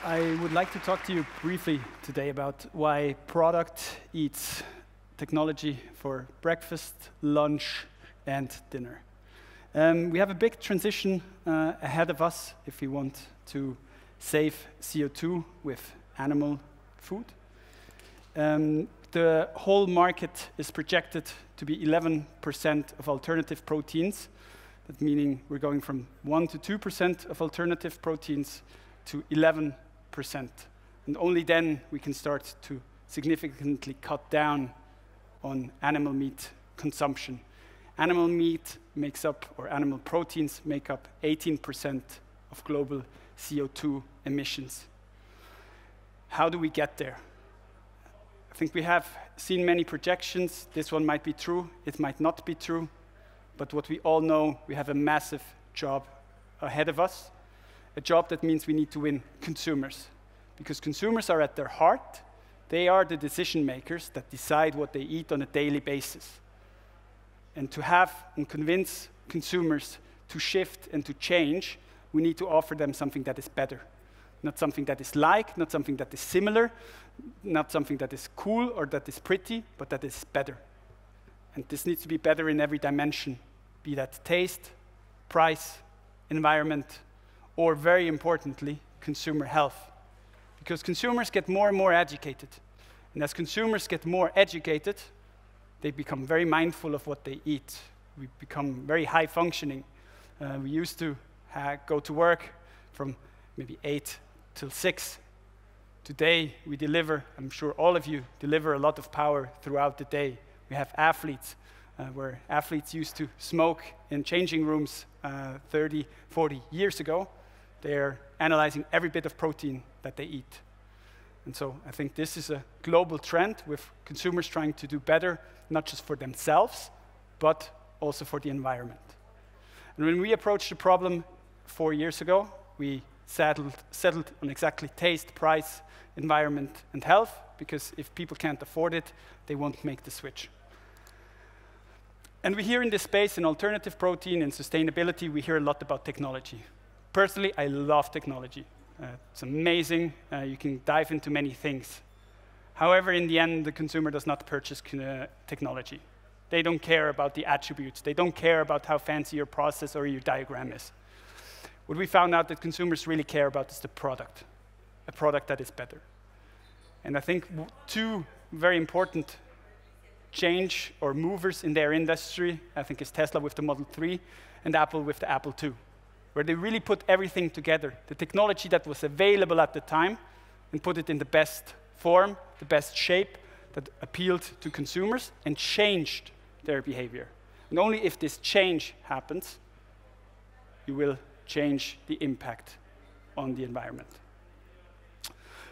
I would like to talk to you briefly today about why product eats technology for breakfast, lunch, and dinner. We have a big transition ahead of us if we want to save CO2 with animal food. The whole market is projected to be 11% of alternative proteins. That meaning we're going from 1 to 2% of alternative proteins to 11%. And only then we can start to significantly cut down on animal meat consumption. Animal meat makes up, or animal proteins make up 18% of global CO2 emissions. How do we get there? I think we have seen many projections. This one might be true, it might not be true. But what we all know, we have a massive job ahead of us. A job that means we need to win consumers. Because consumers are at their heart. They are the decision makers that decide what they eat on a daily basis. And to have and convince consumers to shift and to change, we need to offer them something that is better. Not something that is like, not something that is similar, not something that is cool or that is pretty, but that is better. And this needs to be better in every dimension, be that taste, price, environment, or very importantly, consumer health. Because consumers get more and more educated. And as consumers get more educated, they become very mindful of what they eat. We become very high functioning. We used to go to work from maybe 8 till 6. Today, we deliver, I'm sure all of you deliver a lot of power throughout the day. We have athletes, where athletes used to smoke in changing rooms 30, 40 years ago. They're analyzing every bit of protein that they eat. And so I think this is a global trend with consumers trying to do better, not just for themselves, but also for the environment. And when we approached the problem 4 years ago, we settled on exactly taste, price, environment, and health, because if people can't afford it, they won't make the switch. And we hear in this space, in alternative protein and sustainability, we hear a lot about technology. Personally, I love technology. It's amazing. You can dive into many things. However, in the end, the consumer does not purchase technology. They don't care about the attributes. They don't care about how fancy your process or your diagram is. What we found out that consumers really care about is the product, a product that is better. And I think two very important change or movers in their industry, I think, is Tesla with the Model 3 and Apple with the Apple II, where they really put everything together, the technology that was available at the time, and put it in the best form, the best shape that appealed to consumers and changed their behavior. And only if this change happens, you will change the impact on the environment.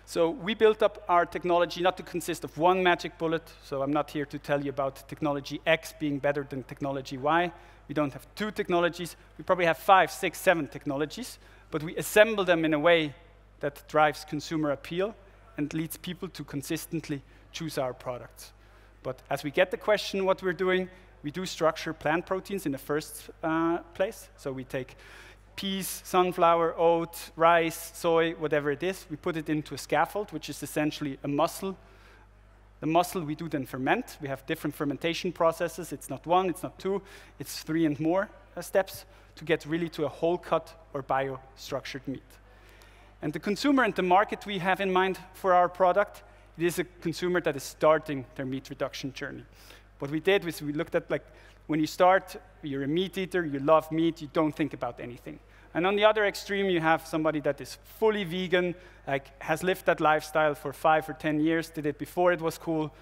So we built up our technology not to consist of one magic bullet. So I'm not here to tell you about technology X being better than technology Y. We don't have 2 technologies. We probably have 5, 6, 7 technologies. But we assemble them in a way that drives consumer appeal and leads people to consistently choose our products. But as we get the question what we're doing, we do structure plant proteins in the first place. So we take peas, sunflower, oat, rice, soy, whatever it is. We put it into a scaffold, which is essentially a mussel. The mussel we do then ferment. We have different fermentation processes. It's not 1, it's not 2, it's 3 and more steps to get really to a whole cut or bio-structured meat. And the consumer and the market we have in mind for our product, it is a consumer that is starting their meat reduction journey. What we did was we looked at, like, when you start, you're a meat eater, you love meat, you don't think about anything. And on the other extreme, you have somebody that is fully vegan, like has lived that lifestyle for 5 or 10 years, did it before it was cool.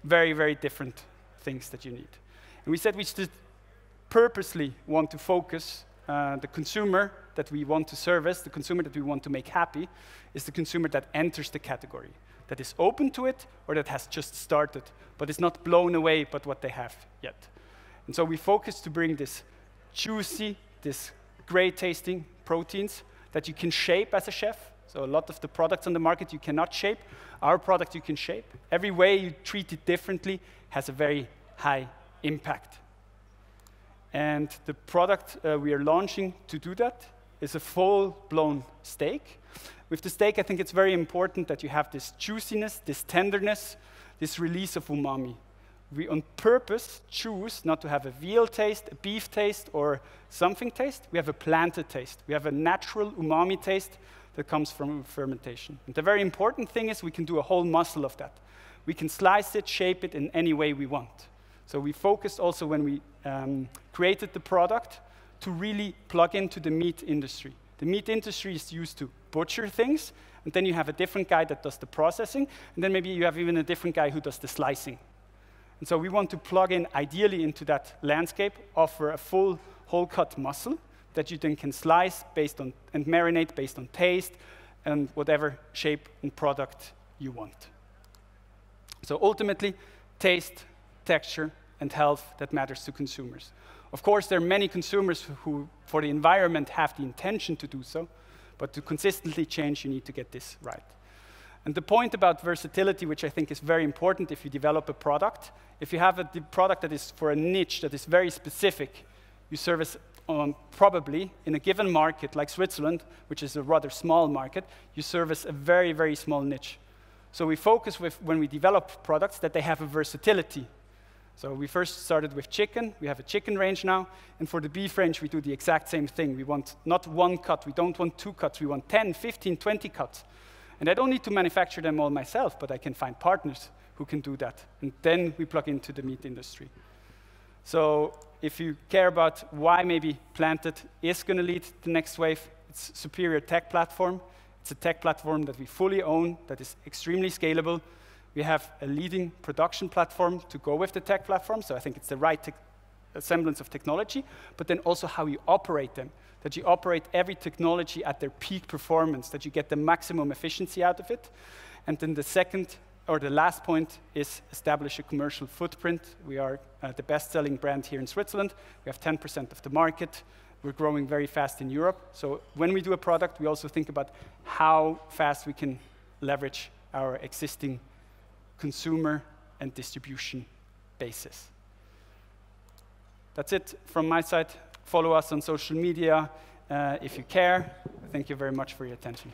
Very, very different things that you need. And we said we should purposely want to focus the consumer that we want to service, the consumer that we want to make happy, is the consumer that enters the category, that is open to it or that has just started, but is not blown away by what they have yet. And so we focus to bring this juicy, this great tasting proteins that you can shape as a chef. So a lot of the products on the market you cannot shape. Our product you can shape. Every way you treat it differently has a very high impact. And the product we are launching to do that is a full-blown steak. With the steak, I think it's very important that you have this juiciness, this tenderness, this release of umami. We on purpose choose not to have a veal taste, a beef taste, or something taste. We have a planted taste. We have a natural umami taste that comes from fermentation. And the very important thing is we can do a whole muscle of that. We can slice it, shape it in any way we want. So we focused also when we created the product to really plug into the meat industry. The meat industry is used to butcher things, and then you have a different guy that does the processing, and then maybe you have even a different guy who does the slicing. And so we want to plug in ideally into that landscape, offer a full whole-cut muscle that you then can slice based on, and marinate based on taste and whatever shape and product you want. So ultimately, taste, texture, and health that matters to consumers. Of course, there are many consumers who, for the environment, have the intention to do so, but to consistently change, you need to get this right. And the point about versatility, which I think is very important if you develop a product, if you have a product that is for a niche that is very specific, you service probably in a given market like Switzerland, which is a rather small market, you service a very, very small niche. So we focus with, when we develop products, that they have a versatility. So we first started with chicken. We have a chicken range now. And for the beef range, we do the exact same thing. We want not one cut. We don't want 2 cuts. We want 10, 15, 20 cuts. And I don't need to manufacture them all myself, but I can find partners who can do that. And then we plug into the meat industry. So if you care about why maybe planted is going to lead the next wave, it's superior tech platform. It's a tech platform that we fully own, that is extremely scalable. We have a leading production platform to go with the tech platform, so I think it's the right semblance of technology, but then also how you operate them, that you operate every technology at their peak performance, that you get the maximum efficiency out of it. And then the second, or the last point, is establish a commercial footprint. We are the best-selling brand here in Switzerland. We have 10% of the market. We're growing very fast in Europe. So when we do a product, we also think about how fast we can leverage our existing consumer and distribution basis. That's it from my side. Follow us on social media if you care. Thank you very much for your attention.